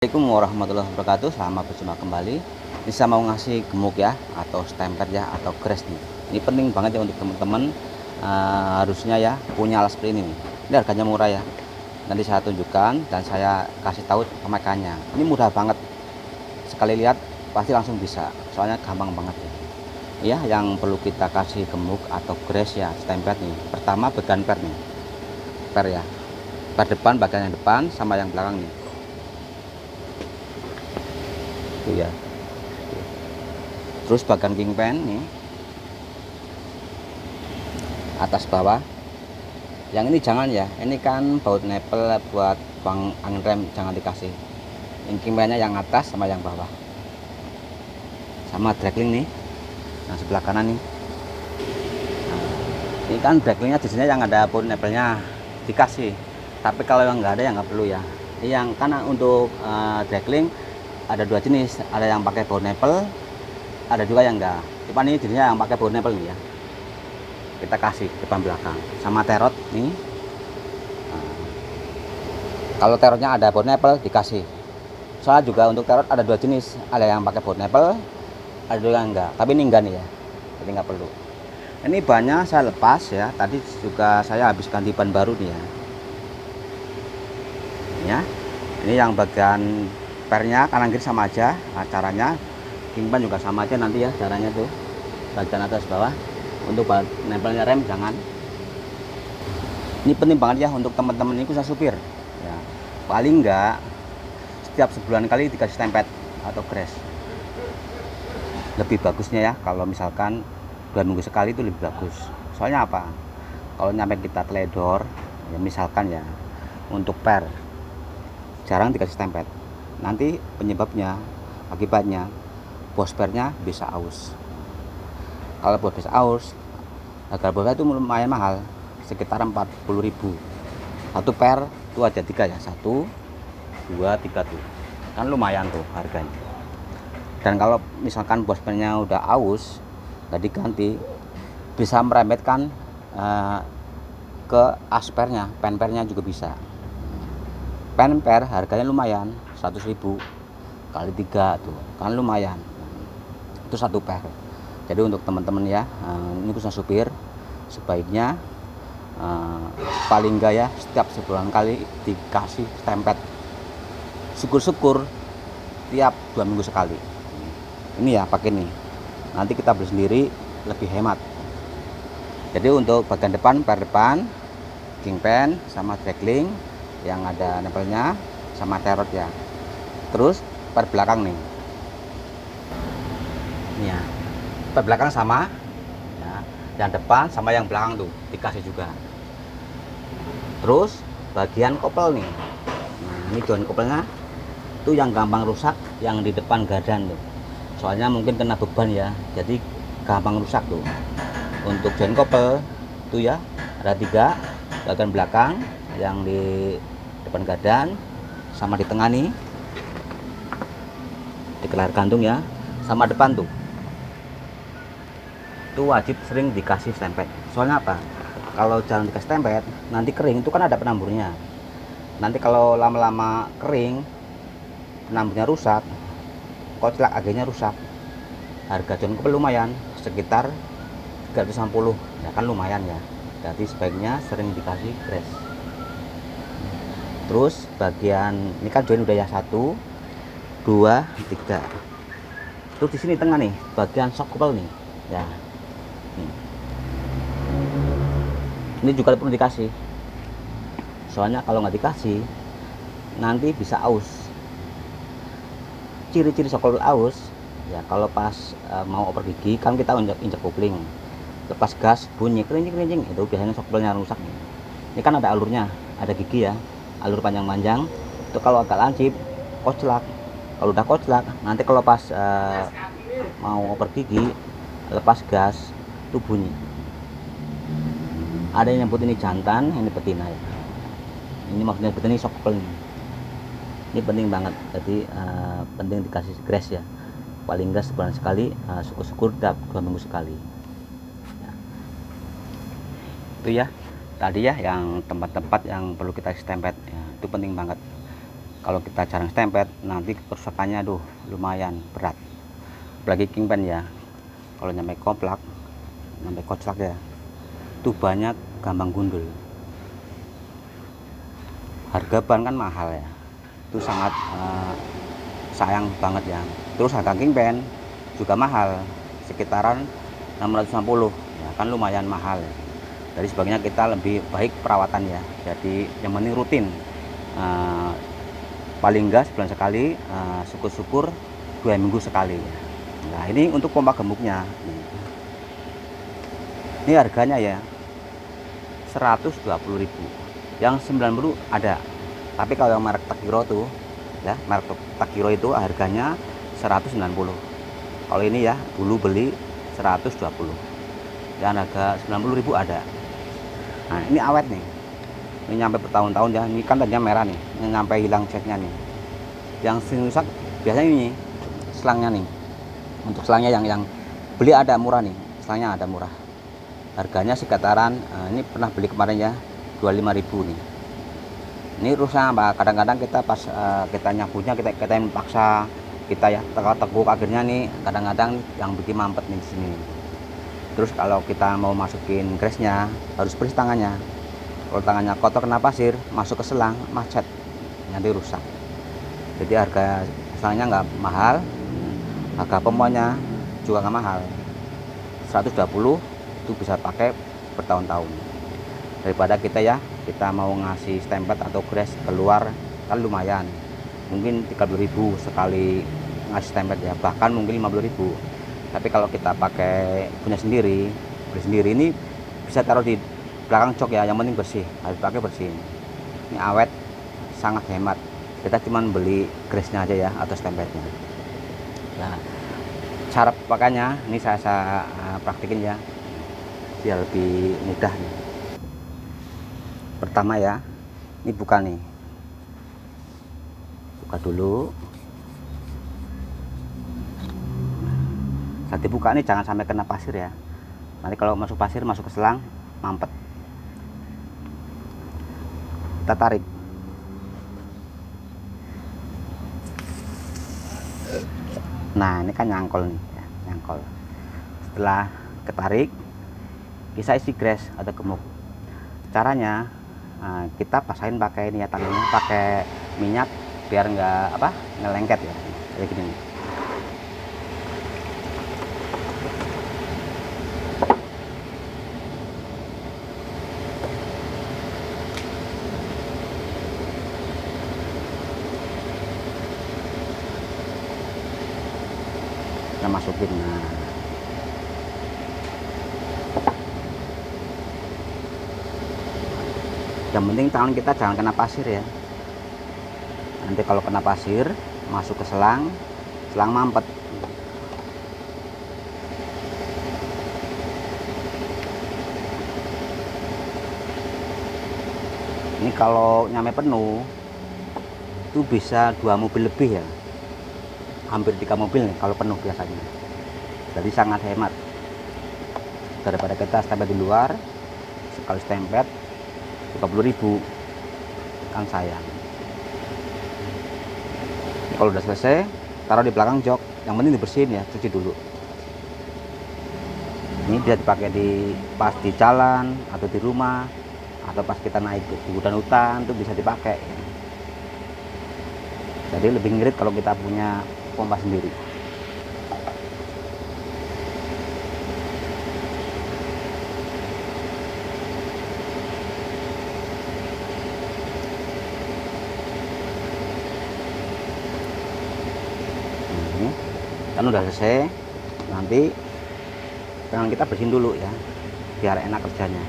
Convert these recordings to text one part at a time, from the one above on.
Assalamualaikum warahmatullahi wabarakatuh. Selamat berjumpa kembali. Ini saya mau ngasih gemuk ya, atau stempel ya, atau grass nih. Ini penting banget ya untuk teman-teman. Harusnya ya punya alat seperti ini nih. Ini harganya murah ya. Nanti saya tunjukkan dan saya kasih tahu pemakaiannya. Ini mudah banget. Sekali lihat pasti langsung bisa. Soalnya gampang banget ya. Ya, yang perlu kita kasih gemuk atau grass ya, stempel nih. Pertama bagian per nih. Per ya. Per depan, bagian yang depan sama yang belakang nih. Tuh ya. Terus bagian kingpan nih, atas bawah. Yang ini jangan ya, ini kan baut nepel buat bang angin rem, jangan dikasih. Yang kingpannya yang atas sama yang bawah. Sama draggling nih, yang sebelah kanan nih. Nah, ini kan draglingnya jenisnya yang ada baut nepelnya dikasih. Tapi kalau yang nggak ada ya nggak perlu ya. Ini yang karena untuk draggling ada dua jenis, ada yang pakai baut nepel, ada juga yang enggak. Cuman ini jenisnya yang pakai baut nepel nih ya. Kita kasih depan belakang sama terot nih. Nah, kalau terotnya ada baut nepel dikasih. Soalnya juga untuk terot ada dua jenis, ada yang pakai baut nepel, ada juga yang enggak. Tapi ini enggak nih ya, jadi nggak perlu. Ini bannya saya lepas ya. Tadi juga saya habis ganti ban baru nih ya. Ini yang bagian pernya kanan kiri sama aja caranya. Kingpan juga sama aja nanti ya caranya tuh, bagian atas bawah. Untuk nempelnya rem jangan. Ini penting banget ya untuk teman-teman ini khususnya supir ya. Paling enggak setiap sebulan kali dikasih stempel atau grass. Lebih bagusnya ya kalau misalkan 2 minggu sekali itu lebih bagus. Soalnya apa, kalau nyampe kita teledor ya, misalkan ya untuk per jarang dikasih stempel, nanti penyebabnya akibatnya bos pernya bisa aus. Kalau bos aus, harga bosnya itu lumayan mahal, sekitar 40.000 satu per. Itu ada 3 ya, 1 2 3 tuh kan lumayan tuh harganya. Dan kalau misalkan bos pernya udah aus nggak diganti, bisa merembetkan ke aspernya, penpernya juga bisa. Penper harganya lumayan, 100.000 kali 3 tuh kan lumayan. Itu 1 per. Jadi untuk teman-teman ya, ini khususnya supir, sebaiknya paling enggak ya setiap sebulan kali dikasih stempel. Syukur-syukur tiap 2 minggu sekali. Ini ya pakai nih, nanti kita beli sendiri lebih hemat. Jadi untuk bagian depan, per depan, kingpan sama draggling yang ada nempelnya sama terot ya. Terus per belakang nih ya, per belakang sama ya, yang depan sama yang belakang tuh dikasih juga. Terus bagian kopel nih, nah ini join kopelnya tuh yang gampang rusak, yang di depan gardan tuh, soalnya mungkin kena beban ya, jadi gampang rusak tuh. Untuk join kopel tuh ya ada 3, bagian belakang yang di depan gardan sama di tengah nih di kelar gantung ya, sama depan tuh. Itu wajib sering dikasih stempel. Soalnya apa, kalau jarang dikasih stempel nanti kering, itu kan ada penamburnya. Nanti kalau lama-lama kering penamburnya rusak, koclak akhirnya rusak. Harga join kopel lumayan, sekitar 360 ya kan lumayan ya. Jadi sebaiknya sering dikasih grass. Terus bagian ini kan join udah ya, 1 2 3. Terus di sini tengah nih bagian shock kopel nih ya. Ini juga perlu dikasih, soalnya kalau nggak dikasih nanti bisa aus. Ciri-ciri shock kopel aus ya, kalau pas mau oper gigi kan kita injak kopling, lepas gas bunyi kerincing, itu biasanya shock kopelnya rusak. Ini kan ada alurnya, ada gigi ya, alur panjang-panjang. Itu kalau agak lancip koclak. Kalau udah koclak nanti kalau pas mau oper gigi lepas gas itu bunyi. Ada yang nyebut ini jantan, ini betina ya. Ini maksudnya betina, ini shock kopel ini penting banget. Jadi penting dikasih grass ya, paling enggak sebulan sekali, syukur-syukur tiap 2 minggu sekali ya. Itu ya tadi ya yang tempat-tempat yang perlu kita stempel ya, itu penting banget. Kalau kita jarang stempet nanti kerusakannya lumayan berat, apalagi kingpen ya. Kalau nyampe komplak, nyampe koclak ya, itu banyak gampang gundul. Harga ban kan mahal ya, itu sangat sayang banget ya. Terus harga kingpen juga mahal, sekitaran 650 ya, kan lumayan mahal ya. Jadi sebagainya kita lebih baik perawatan ya, jadi yang penting rutin, paling enggak sebulan sekali, syukur-syukur 2 minggu sekali ya. Nah ini untuk pompa gemuknya, ini harganya ya 120.000, yang 90 ada. Tapi kalau yang merek Takiro tuh ya, merek Takiro itu harganya 190. Kalau ini ya dulu beli 120, dan harga 90.000 ada. Nah ini awet nih, ini nyampe bertahun-tahun ya. Ini kan tadinya merah nih, ini nyampe hilang catnya nih. Yang sering rusak biasanya ini selangnya nih. Untuk selangnya yang beli ada murah nih, selangnya ada murah, harganya sekitaran ini pernah beli kemarin ya 25.000 nih. Ini rusak apa, kadang-kadang kita pas kita nyapunya kita yang paksa kita ya teguk akhirnya nih, kadang-kadang yang bikin mampet nih di sini. Terus kalau kita mau masukin grease-nya harus bersih tangannya. Kalau tangannya kotor kena pasir, masuk ke selang macet, nanti rusak. Jadi harga selangnya nggak mahal, harga pompanya juga nggak mahal, 120 itu bisa pakai bertahun-tahun. Daripada kita mau ngasih stempet atau grease keluar kan lumayan, mungkin 30.000 sekali ngasih stempet ya, bahkan mungkin 50.000. Tapi kalau kita pakai punya sendiri, beli sendiri, ini bisa taruh di belakang jok ya, yang penting bersih, harus pakai bersih. Ini awet, sangat hemat. Kita cuman beli grease-nya aja ya, atau stempetnya. Nah, cara pakainya ini saya praktikin ya, biar lebih mudah nih. Pertama ya, ini buka nih, buka dulu. Saat dibuka nih jangan sampai kena pasir ya, nanti kalau masuk pasir masuk ke selang mampet. Kita tarik, nah ini kan nyangkol nih ya, nyangkol. Setelah ketarik bisa isi grease atau gemuk. Caranya kita pasain pakai ini ya, tangannya pakai minyak biar nggak ngelengket ya, kayak gini nih. Kita masukin, nah yang penting tangan kita jangan kena pasir ya, nanti kalau kena pasir masuk ke selang mampet. Ini kalau nyampe penuh itu bisa 2 mobil lebih ya, hampir 3 mobil nih kalau penuh biasanya. Jadi sangat hemat daripada kita stempet di luar, sekali stempet 30.000 kan sayang. Kalau udah selesai taruh di belakang jok, yang penting dibersihin ya, cuci dulu. Ini bisa dipakai pas di jalan atau di rumah, atau pas kita naik di hutan-hutan itu bisa dipakai ya. Jadi lebih ngirit kalau kita punya pompa sendiri. Kan udah selesai, nanti tangan kita bersihin dulu ya biar enak kerjanya.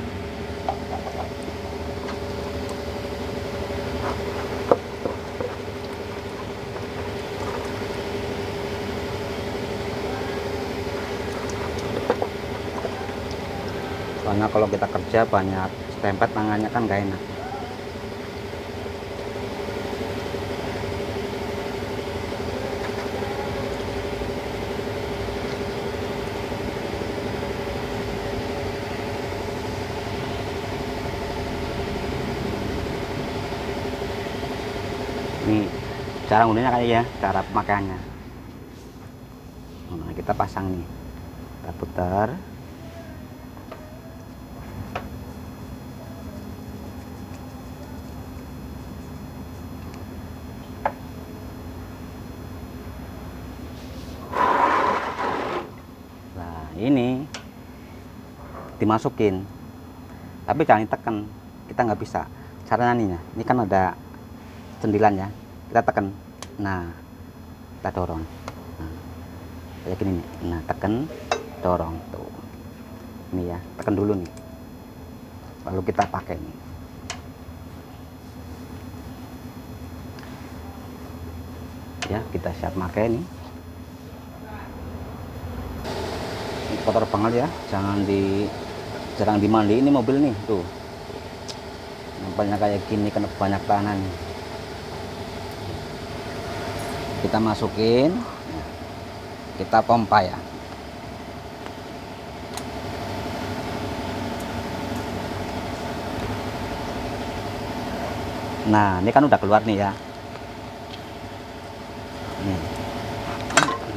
Soalnya kalau kita kerja banyak stempet tangannya kan gak enak. Ini cara ngundinya kayak ya, cara pemakaiannya. Nah, kita pasang nih, kita putar. Nah ini dimasukin, tapi jangan ditekan, kita nggak bisa. Caranya nih ya, ini kan ada cendilannya, kita tekan. Nah kita dorong, nah, kayak gini nih. Nah tekan, dorong tuh, ini ya, tekan dulu nih, lalu kita pakai nih. Ya kita siap pakai nih. Ini kotor banget ya, jarang dimandi ini mobil nih tuh, nampaknya kayak gini kena banyak tanah nih. Kita masukin, kita pompa ya. Nah ini kan udah keluar nih ya. Nih.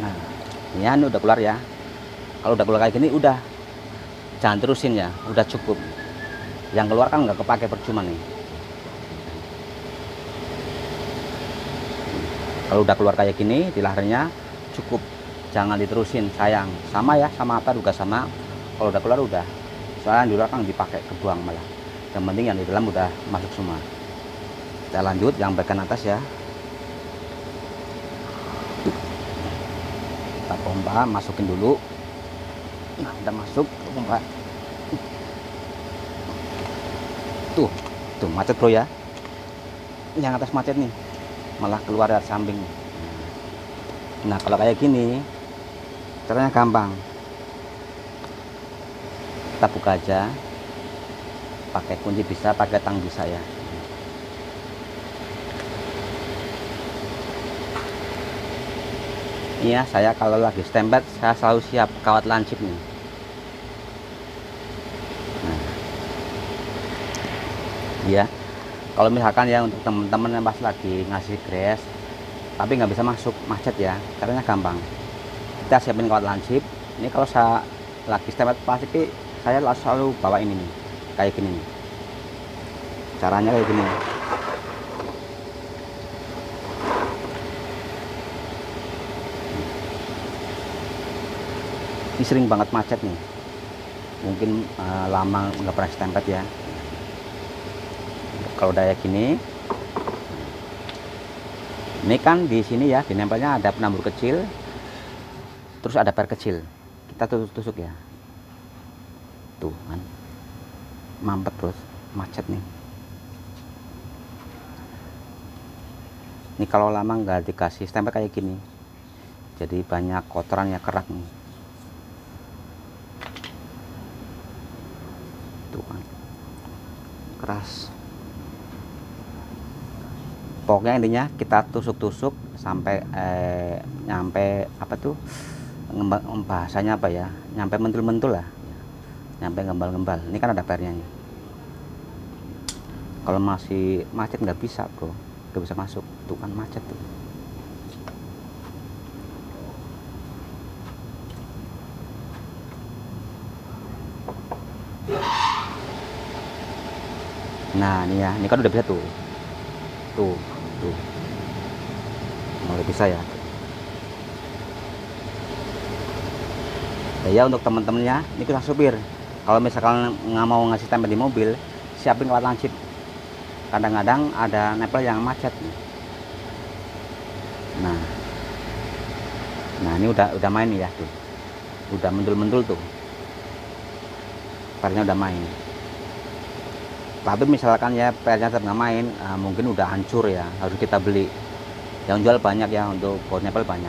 Nah ini udah keluar ya. Kalau udah keluar kayak gini udah, jangan terusin ya, udah cukup. Yang keluar kan nggak kepake percuma nih. Kalau udah keluar kayak gini di laharnya cukup, jangan diterusin, sayang. Sama ya, sama apa juga sama. Kalau udah keluar udah, soalnya di luar kan dipakai, kebuang malah. Yang penting yang di dalam udah masuk semua. Kita lanjut yang bagian atas ya. Kita pompa, masukin dulu. Nah udah masuk, pompa. Tuh macet bro ya. Yang atas macet nih, malah keluar dari samping. Nah kalau kayak gini caranya gampang, kita buka aja, pakai kunci bisa, pakai tang bisa ya. Iya, saya kalau lagi stempet saya selalu siap kawat lancip nih. Nah, ya kalau misalkan ya untuk teman-teman yang pas lagi ngasih grass tapi nggak bisa masuk, macet ya, caranya gampang, kita siapin kawat lancip. Ini kalau saya lagi stempet plastik, saya selalu bawa ini nih, kayak gini nih. Caranya kayak gini. Ini sering banget macet nih, mungkin lama nggak pernah stempet ya. Kalau udah kayak gini, ini kan di sini ya, di nempelnya ada penambur kecil, terus ada per kecil, kita tusuk ya, tuh kan, mampet terus, macet nih. Ini kalau lama nggak dikasih stempel kayak gini, jadi banyak kotorannya, kerak nih. Tuh kan, keras. Pokoknya intinya kita tusuk-tusuk sampai nyampe apa tuh, bahasanya apa ya, nyampe mentul-mentul lah, nyampe ngembal-ngembal. Ini kan ada pernya nih. Kalau masih macet nggak bisa bro, nggak bisa masuk, tuh kan macet tuh. Nah ini ya, ini kan udah bisa tuh, tuh mulai bisa ya. Ya untuk teman-temannya, ini kita supir, kalau misalkan nggak mau ngasih stempel di mobil, siapin kawat lancip. Kadang-kadang ada nempel yang macet. Nah ini udah main nih ya tuh, udah mendul-mendul tuh, pernya udah main. Tapi misalkan ya pernya tetap nggak main, mungkin udah hancur ya, harus kita beli. Yang jual banyak ya, untuk baut nempel banyak.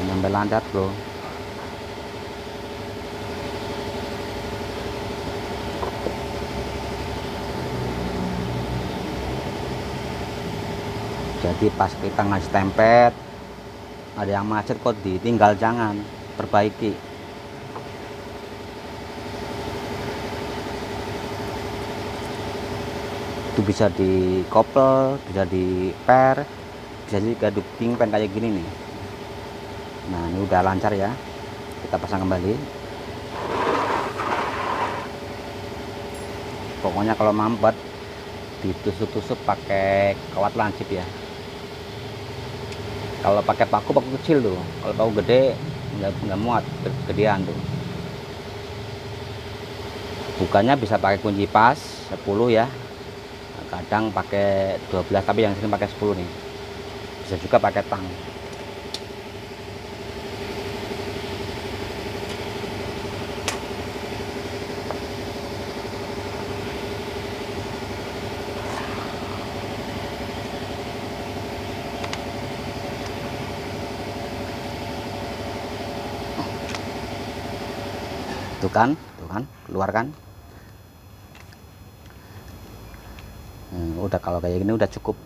Nempel lancar bro. Jadi pas kita ngasih tempet, ada yang macet kok ditinggal, jangan, perbaiki. Itu bisa di kopel, bisa di per, bisa juga di pen kayak gini nih. Nah ini udah lancar ya, kita pasang kembali. Pokoknya kalau mampet ditusuk-tusuk pakai kawat lancip ya. Kalau pakai paku kecil tuh, kalau paku gede nggak muat, gedean tuh. Bukanya bisa pakai kunci pas 10 ya, kadang pakai 12, tapi yang sering pakai 10 nih. Bisa juga pakai tang. Tuh kan keluar kan. Udah kalau kayak gini udah cukup,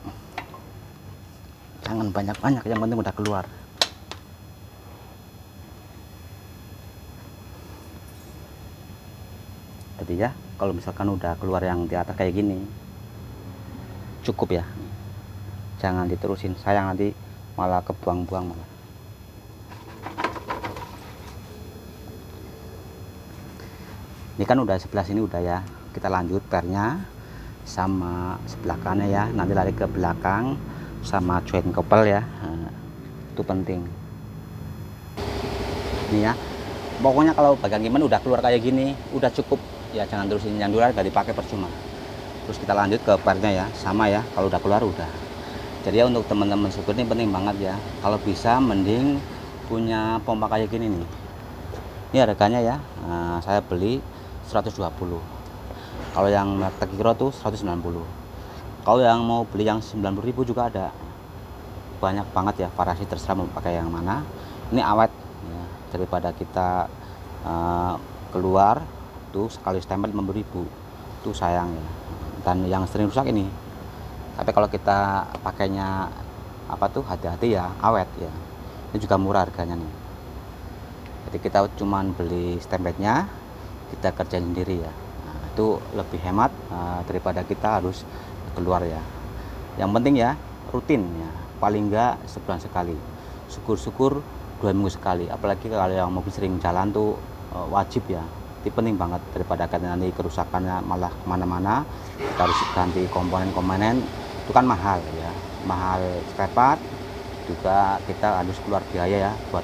jangan banyak-banyak, yang penting udah keluar. Jadi ya kalau misalkan udah keluar yang di atas kayak gini cukup ya, jangan diterusin, sayang nanti malah kebuang-buang malah. Ini kan udah sebelah sini udah ya, kita lanjut pernya sama sebelah kanan ya, nanti lari ke belakang sama join couple ya. Nah, itu penting ini ya. Pokoknya kalau bagian gimana udah keluar kayak gini udah cukup ya, jangan terusin, yang dulu gak dipakai percuma. Terus kita lanjut ke pernya ya, sama ya, kalau udah keluar udah. Jadi ya untuk teman-teman supir ini penting banget ya, kalau bisa mending punya pompa kayak gini nih. Ini harganya ya, saya beli 120. Kalau yang Tekiro tuh 190. Kalau yang mau beli yang 90.000 juga ada. Banyak banget ya variasi, terserah mau pakai yang mana. Ini awet ya, daripada kita keluar tuh sekali stempel 50.000 tuh sayang ya. Dan yang sering rusak ini. Tapi kalau kita pakainya apa tuh hati-hati ya, awet ya. Ini juga murah harganya nih. Jadi kita cuman beli stempelnya, kita kerjain sendiri ya. Nah, itu lebih hemat daripada kita harus keluar ya. Yang penting ya rutin ya, paling enggak sebulan sekali, syukur-syukur 2 minggu sekali. Apalagi kalau yang mobil sering jalan tuh wajib ya, itu penting banget, daripada nanti kerusakannya malah kemana-mana, kita harus ganti komponen-komponen, itu kan mahal ya, mahal spare part, juga kita harus keluar biaya ya buat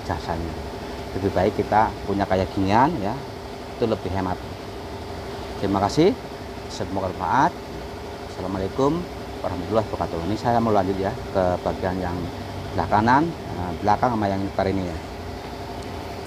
jasanya. Lebih baik kita punya kayak ginian ya, itu lebih hemat. Terima kasih, semoga bermanfaat. Assalamualaikum warahmatullahi wabarakatuh. Ini saya mau lanjut ya ke bagian yang belakang kanan, belakang sama yang par ini ya.